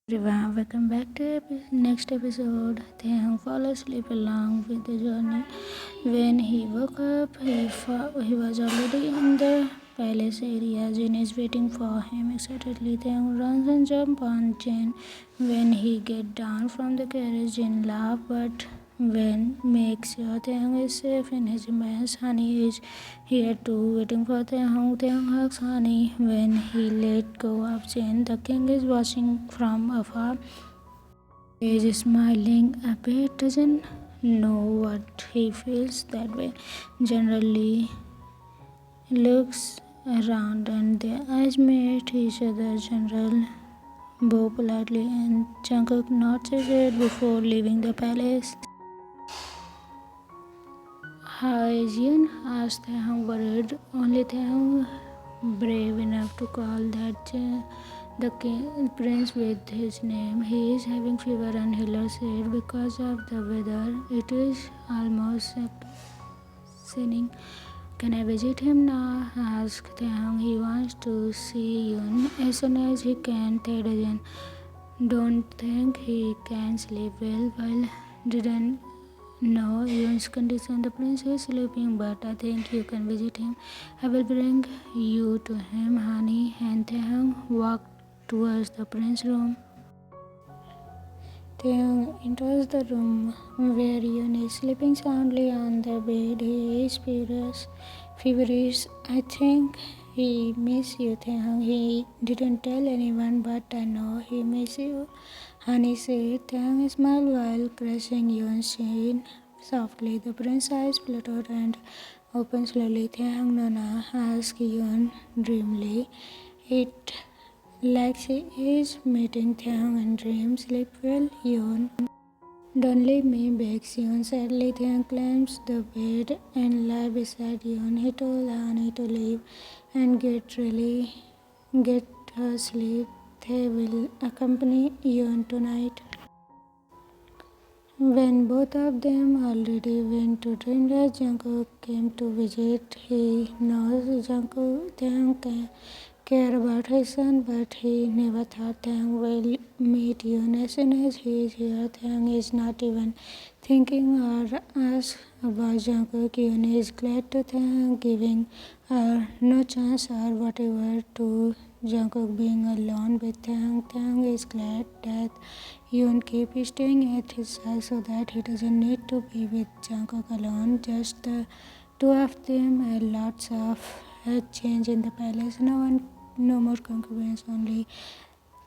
Everyone, welcome back to next episode. Taehyung fall asleep along with the journey. When he woke up, he was already in the palace area. Jin is waiting for him excitedly. Taehyung runs and jumps on Jin. When he gets down from the carriage, Jin laughs, but when makes sure Taehyung is safe in his embrace. Honey is here too, waiting for Taehyung. Taehyung hugs Honey. When he let go of Jin, the king is watching from afar. He is smiling a bit, doesn't know what he feels that way. Generally looks around and their eyes meet each other. General bow politely and Jungkook nods his head before leaving the palace. How is Yun? Asked Taehyung worried. Only Taehyung brave enough to call the king, prince with his name. He is having fever and Hiller said because of the weather it is almost sinning. Can I visit him now? Asked Taehyung. He wants to see Yun as soon as he can. Tae don't think he can sleep well while didn't know Yun's condition. The prince is sleeping, but I think you can visit him. I will bring you to him, honey. And Taehyung walked towards the prince's room. Taehyung enters the room where Yun is sleeping soundly on the bed. He is feverish. I think he miss you, Taehyung. He didn't tell anyone, but I know he miss you. Honey said. Taehyung smiled while caressing Yun's chin softly. The prince's eyes fluttered and opened slowly. Taehyung Nona asked Yun dreamily. It like she is meeting Taehyung in dreams. Sleep well, Yun. Don't leave me, begs Yun sadly. Taehyung climbs the bed and lies beside Yun. He told Honey to leave and get her sleep. They will accompany Yun tonight. When both of them already went to Dreamland, Jungkook came to visit. He knows Jungkook can care about his son, but he never thought Taehyung will meet Yoon as soon as he is here. Taehyung is not even thinking or ask about Jungkook. Yoon is glad to Taehyung giving her no chance or whatever to Jungkook being alone with Taehyung. Taehyung is glad that Yoon keep staying at his side so that he doesn't need to be with Jungkook alone. Just the two of them and lots of change in the palace. No more concubines, only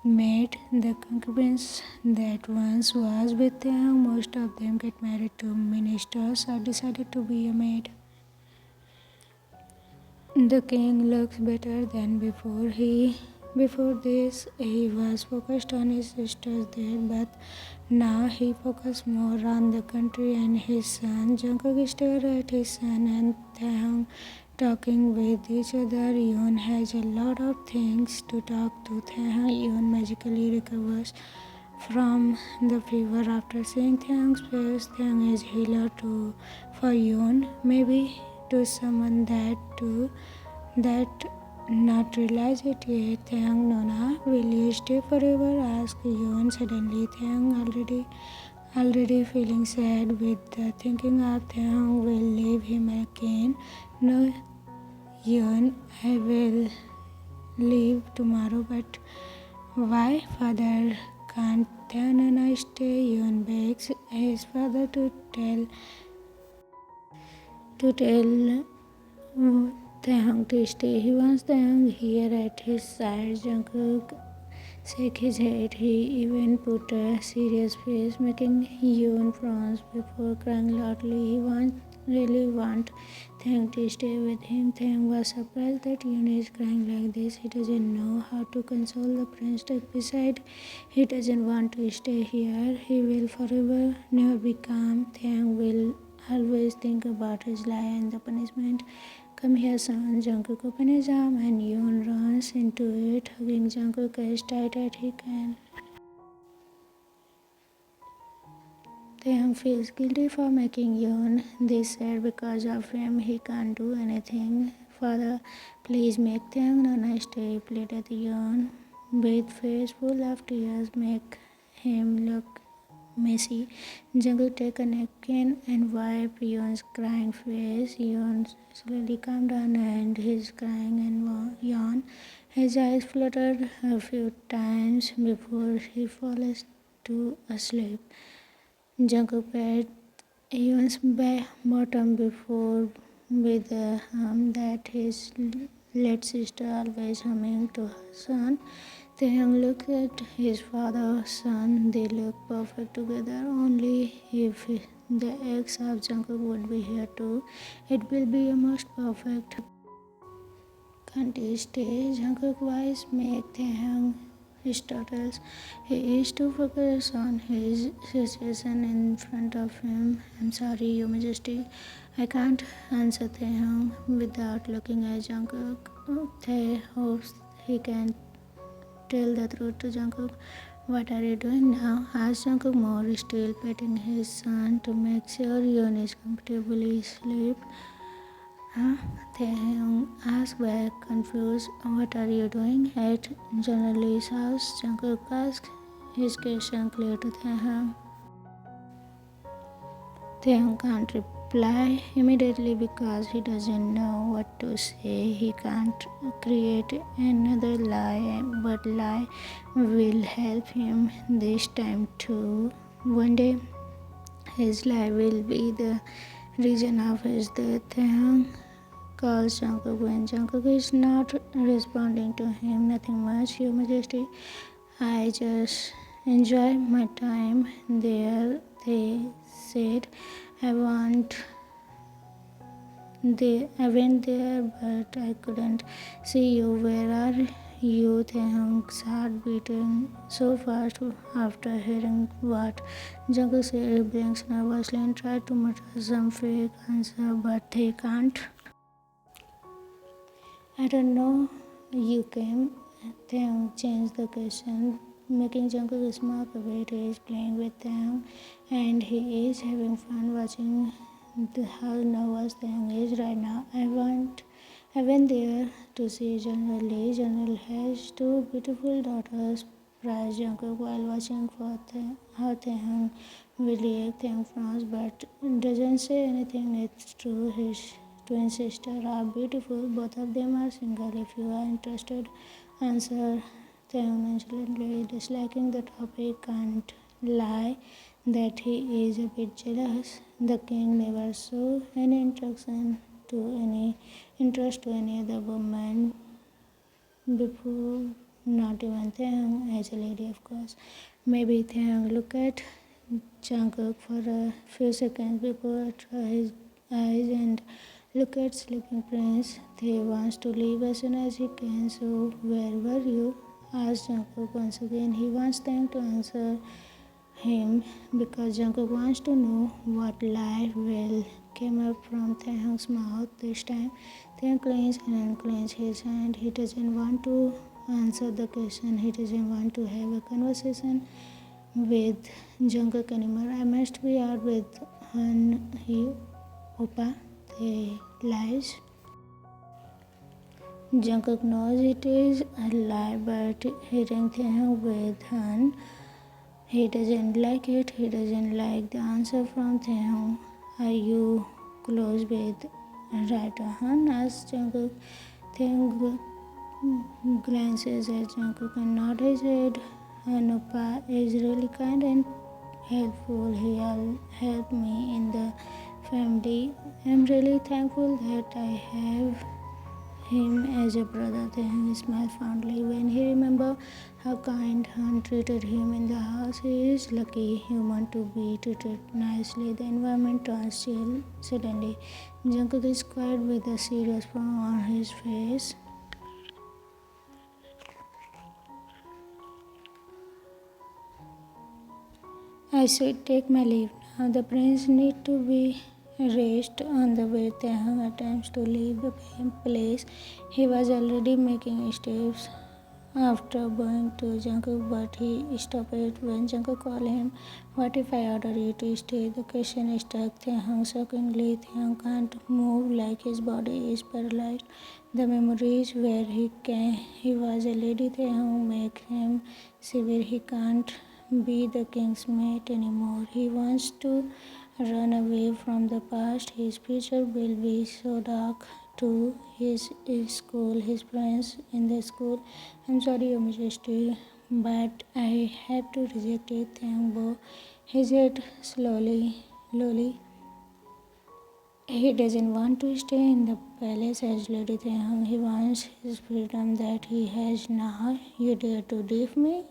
maid. The concubines that once was with them, most of them get married to ministers or decided to be a maid. The king looks better than before. Before this he was focused on his sister's death, but now he focused more on the country and his son. Jungkook stared at his son and Taehyung talking with each other. Yoon has a lot of things to talk to Taehyung. Yoon magically recovers from the fever after seeing Taehyung's face. Taehyung is healer too for Yoon. Maybe to someone that not realize it yet. Taehyung Nona, will you stay forever? Asked Yoon suddenly. Taehyung already feeling sad with the thinking of Taehyung will leave him again. No, Yoon, I will leave tomorrow, but why, father? Can't Taehyung Nona stay? Yoon begs his father to tell Taehyung to stay. He wants Taehyung here at his side. Jungkook shake his head. He even put a serious face, making Yoon frown before crying loudly. He really want Taehyung to stay with him. Taehyung was surprised that Yoon is crying like this. He doesn't know how to console the prince. Besides, he doesn't want to stay here. He will forever never be calm. Taehyung will always think about his lie and the punishment. Come here, son. Jungkook opens his arm and Yoon runs into it, hugging Jungkook as tight as he can. Taehyung feels guilty for making Yoon this sad because of him. He can't do anything. Father, please make Taehyung Nona stay, pleaded Yoon. with face full of tears make him look messy. Jungkook takes a napkin and wipes Yoon's crying face. Yoon slowly calms down and he's crying and yawn. His eyes fluttered a few times before he falls to asleep. Jungkook pat Yoon's bottom before with a hum that his late sister always humming to her son. Taehyung looked at his father, son. They look perfect together. Only if the ex of Jungkook would be here too, it will be a most perfect. Can't he stay? Jungkook voice make Taehyung stutters. He is too focused on his situation in front of him. I'm sorry, Your Majesty. I can't, answer Taehyung without looking at Jungkook. Tae hopes he can tell the truth to Jungkook. What are you doing now? Asked Jungkook more, still petting his son to make sure Yoon is comfortably asleep. Taehyung asked back, confused. What are you doing at journalist's house? Jungkook asked his question clear to Taehyung. Taehyung can't reply immediately because he doesn't know what to say. He can't create another lie, but lie will help him this time too. One day, his lie will be the reason of his death. Taehyung calls Jungkook when Jungkook is not responding to him. Nothing much, Your Majesty. I just enjoy my time there. They said I went there, but I couldn't see you. Where are you? Taehyung's heart beating so fast after hearing what Jungkook said. He blinks nervously and tries to mutter some fake answer, but he can't. I don't know. You came. Taehyung changed the question, making Jungkook smile a bit. He is playing with Taehyung and he is having fun watching how nervous Taehyung is right now. I went there to see General Lee. General has two beautiful daughters. Praised Jungkook while watching for how Taehyung will react. Taehyung frowns but doesn't say anything. It's true. His twin sisters are beautiful. Both of them are single. If you are interested, answer Taehyung nonchalantly, disliking the topic. Can't lie that he is a bit jealous. The king never showed any interest to any other woman before, not even Taehyung as a lady, of course. Maybe Taehyung looked at Jungkook for a few seconds before try his eyes and look at sleeping prince. He wants to leave as soon as he can. So where were you? Asked Jungkook once again. He wants them to answer him because Jungkook wants to know what lie will came up from Taehyung's mouth this time. Taehyung cleans and uncleans his hand. He doesn't want to answer the question. He doesn't want to have a conversation with Jungkook anymore. I must be out with Han he Oppa. They lies. Jungkook knows it is a lie, but hearing Taehyung with Han, he doesn't like it. He doesn't like the answer from Taehyung. Are you close with Han? Asked Jungkook. Taehyung glances at Jungkook and nods his head. Anupa is really kind and helpful. He'll help me in the family. I'm really thankful that I have him as a brother. Taehyung smiled fondly when he remembered how kind Han treated him in the house. He is lucky human to be treated nicely. The environment turns chill suddenly. Jungkook is quiet with a serious frown on his face. I should take my leave now. The prince needs to be rest. On the way, Taehyung attempts to leave the place. He was already making steps after going to Jungkook, but he stopped when Jungkook called him. What if I order you to stay? The question struck Taehyung shockingly. Taehyung can't move, like his body is paralyzed. The memories where he was a lady Taehyung make him severe. He can't be the king's mate anymore. He wants to run away from the past. His future will be so dark to his school, his friends in the school. I'm sorry, Your Majesty, but I have to reject it. Taehyung he said slowly. He doesn't want to stay in the palace as Lady Taehyung. He wants his freedom that he has now. You dare to leave me?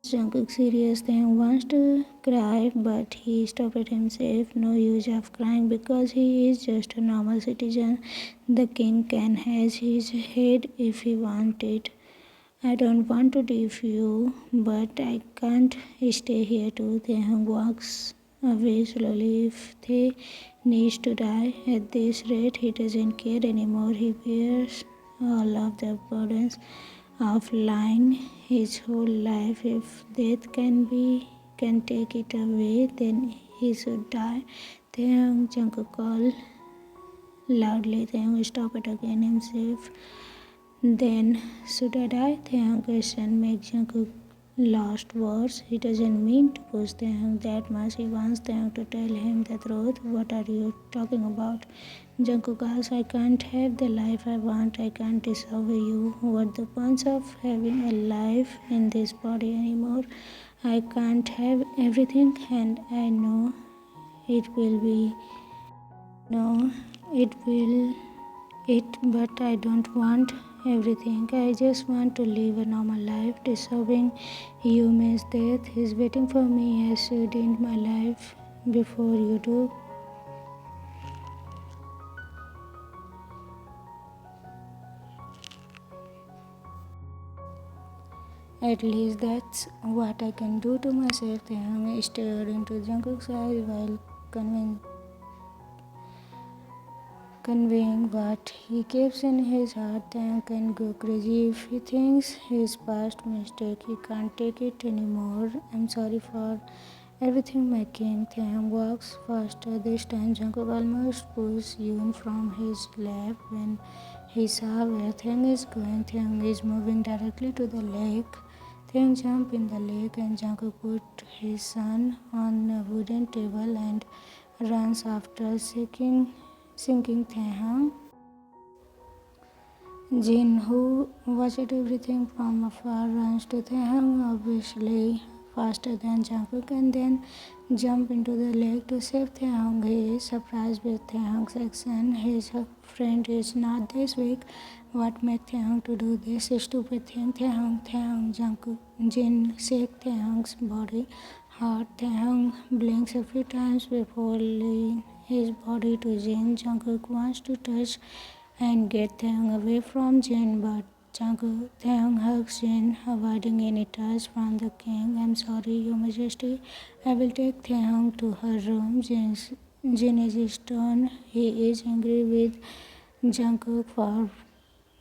Jungkook serious Taehyung wants to cry, but he stopped himself. No use of crying because he is just a normal citizen. The king can has his head if he wanted. I don't want to leave you, but I can't stay here too. Taehyung walks away slowly. If they needs to die at this rate, he doesn't care anymore. He bears all of the burdens of lying his whole life. If death can take it away, then he should die. Taehyung Jungkook called loudly. Taehyung stopped again himself. Then, should I die? Taehyung question makes Jungkook lost words. He doesn't mean to push Taehyung that much. He wants Taehyung to tell him the truth. What are you talking about? Jungkook asks, I can't have the life I want. I can't disobey you. What the point of having a life in this body anymore? I can't have everything, and I know it will be. No, it will but I don't want everything. I just want to live a normal life. Disobeying you means death is waiting for me as you end my life before you do. At least that's what I can do to myself. Taehyung stared into Jungkook's eyes while conveying what he keeps in his heart. Taehyung can go crazy if he thinks his past mistake. He can't take it anymore. I'm sorry for everything, my king. Taehyung walks faster. This time Jungkook almost pulls Yoon from his lap when he saw where Taehyung is going. Taehyung is moving directly to the lake. Taehyung jumped in the lake and Jungkook put his son on a wooden table and runs after sinking Taehyung. Jin, who watched everything from afar, runs to Taehyung, obviously faster than Jungkook, and then jump into the lake to save Taehyung. He is surprised with Taehyung's action. His friend is not this weak. What made Taehyung to do this stupid thing? Taehyung, Jungkook. Jin shakes Taehyung's body hard. Taehyung blinks a few times before leaning his body to Jin. Jungkook wants to touch and get Taehyung away from Jin, but Taehyung hugs Jin, avoiding any touch from the king. I'm sorry, Your Majesty. I will take Taehyung to her room. Jin is stern. He is angry with Jungkook for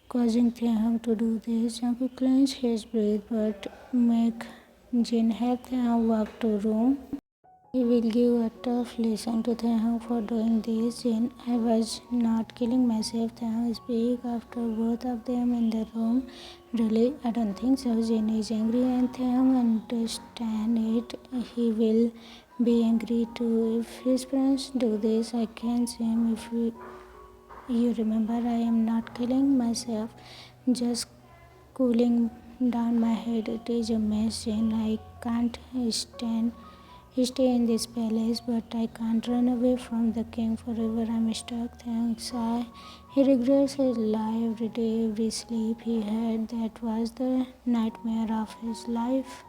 causing Taehyung to do this. Jungkook clenches his breath but make Jin help Taehyung walk to room. He will give a tough lesson to Taehyung for doing this. Jin, I was not killing myself. Taehyung speaks after both of them in the room. Really? I don't think so. Jin is angry and Taehyung understands it. He will be angry too if his friends do this. I can't see him. If you remember, I am not killing myself. Just cooling down my head. It is a mess, Jin. I can't stay in this palace, but I can't run away from the king forever. I'm stuck. Thanks. He regrets his life every day, every sleep he had. That was the nightmare of his life.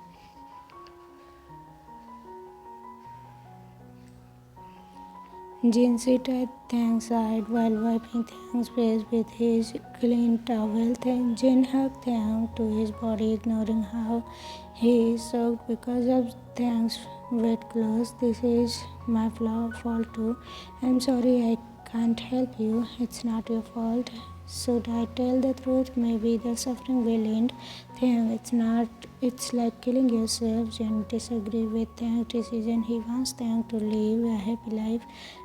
Jin sat at Taehyung's side while wiping Taehyung's face with his clean towel. Jin hugged Taehyung to his body, ignoring how he is soaked because of Taehyung's wet clothes. This is my fault too. I'm sorry, I can't help you. It's not your fault. Should I tell the truth? Maybe the suffering will end. Taehyung, it's not. It's like killing yourself. Jin disagrees with Taehyung's decision. He wants Taehyung to live a happy life,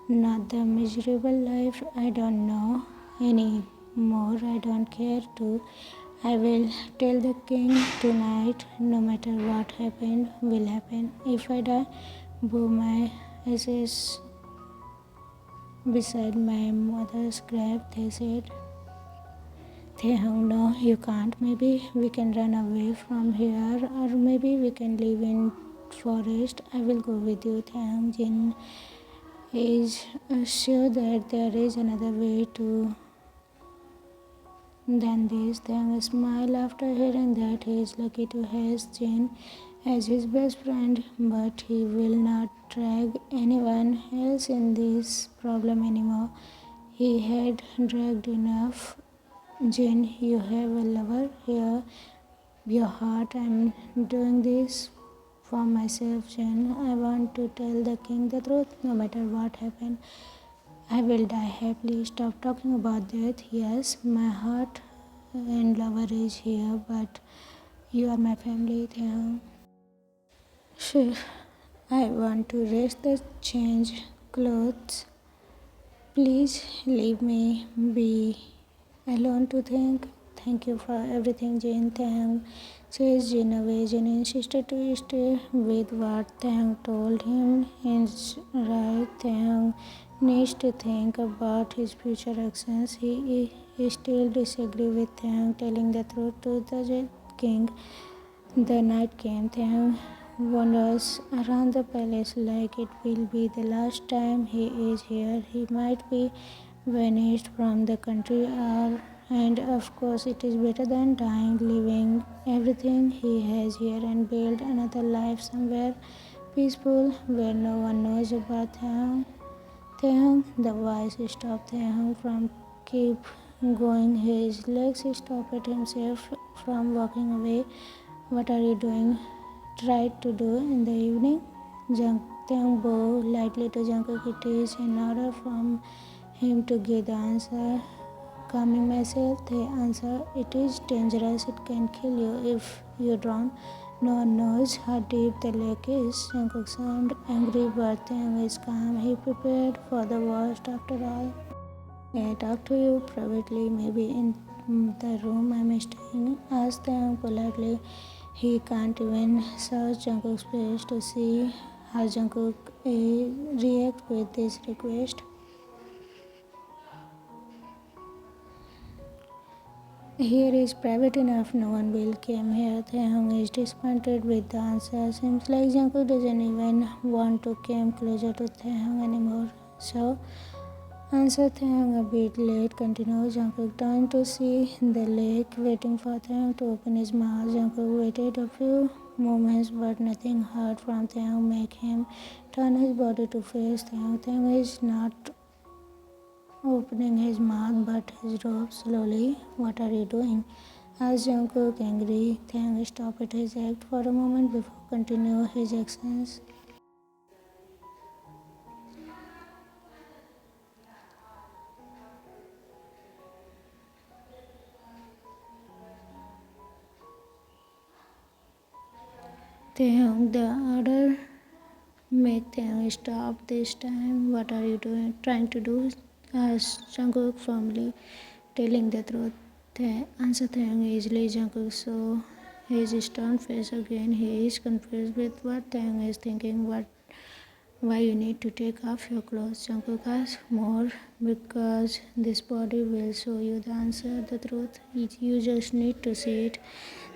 not the miserable life. I don't know any more. I don't care to. I will tell the king tonight, no matter what happened, will happen. If I die, bow my ashes beside my mother's grave, they said. Taehyung, no, you can't. Maybe we can run away from here, or maybe we can live in forest. I will go with you. Taehyung Jin is sure that there is another way to than this. Taehyung smiled after hearing that. He is lucky to have Jin as his best friend, but he will not drag anyone else in this problem anymore. He had dragged enough. Jane, you have a lover here. Your heart. I'm doing this for myself, Jane. I want to tell the king the truth, no matter what happens. I will die happily. Stop talking about death. Yes, my heart and lover is here, but you are my family. There. Sure, I want to rest the change clothes. Please leave me be alone to think. Thank you for everything, Jane. Tang says Jane away. Jane insisted to stay with what Tang told him. He's right. Tang needs to think about his future actions. He still disagrees with Tang telling the truth to the king. The night came. Tang wanders around the palace like it will be the last time he is here. He might be vanished from the country, and of course, it is better than dying, leaving everything he has here, and build another life somewhere peaceful where no one knows about him. Taehyung, the voice stopped Taehyung from keep going. His legs stopped himself from walking away. What are you doing? Tried to do in the evening? Taehyung bowed lightly to Jungkook. It is in order from him to give the answer. Calming myself, they answer, it is dangerous. It can kill you if you drown. No one knows how deep the lake is. Jungkook sounded angry, but Taehyung is calm. He prepared for the worst after all. May I talk to you privately, maybe in the room I'm staying? Asked Taehyung politely. He can't even search Jungkook's face to see how Jungkook reacts with this request. Here is private enough, no one will come here. Taehyung is disappointed with the answer. Seems like Jungkook doesn't even want to come closer to Taehyung anymore. So, answer Taehyung a bit late. Continues. Jungkook turned to see the lake, waiting for Taehyung to open his mouth. Jungkook waited a few moments, but nothing heard from Taehyung make him turn his body to face Taehyung. Taehyung is not opening his mouth but his robe slowly. What are you doing? Asked Jungkook angry. Taehyung stopped his act for a moment before continuing his actions. Taehyung, the order made Taehyung stop this time. What are you doing? Trying to do? Asked Jungkook firmly, telling the truth. Answered Taehyung easily. Jungkook saw his stern face again. He is confused with what Taehyung is thinking. Why you need to take off your clothes? Jungkook asked. More because this body will show you the answer, the truth. You just need to see it.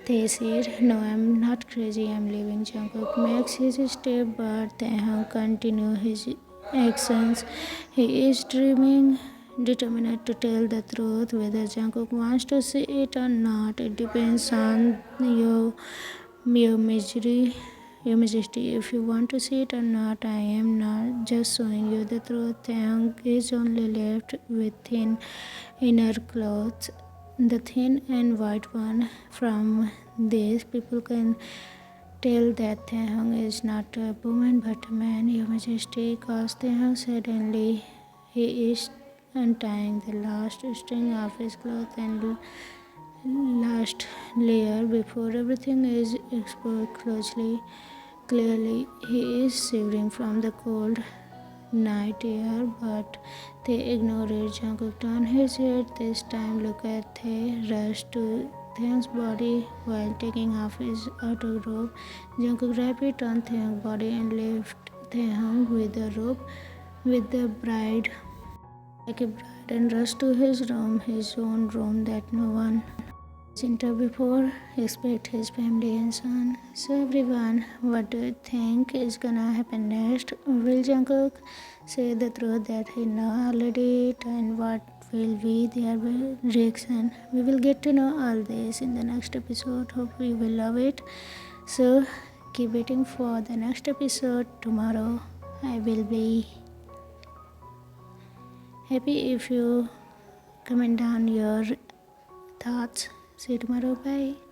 They said, no, I'm not crazy, I'm leaving. Jungkook makes his step, but Taehyung continues his actions. He is determined to tell the truth. Whether Jungkook wants to see it or not, it depends on your misery. Your Majesty, if you want to see it or not, I am not just showing you the truth. Taehyung is only left with thin inner clothes, the thin and white one. From this, people can tell that Taehyung is not a woman but a man. Your Majesty, calls Taehyung suddenly. He is untying the last string of his cloth and last layer before everything is exposed closely. Clearly, he is shivering from the cold. night air, but they ignore it. Jungkook turned his head this time, look at Tae, rushed to Tae's body while taking off his outer robe. Jungkook rapid on Tae's body and left Tae with the robe with the bride like a bride and rushed to his own room that no one enter before, except his family and son. So everyone, what do you think is gonna happen next? Will Jungkook say the truth that he know already, and what will be their reaction? We will get to know all this in the next episode. Hope you will love it. So keep waiting for the next episode tomorrow. I will be happy if you comment down your thoughts. See you tomorrow. Bye.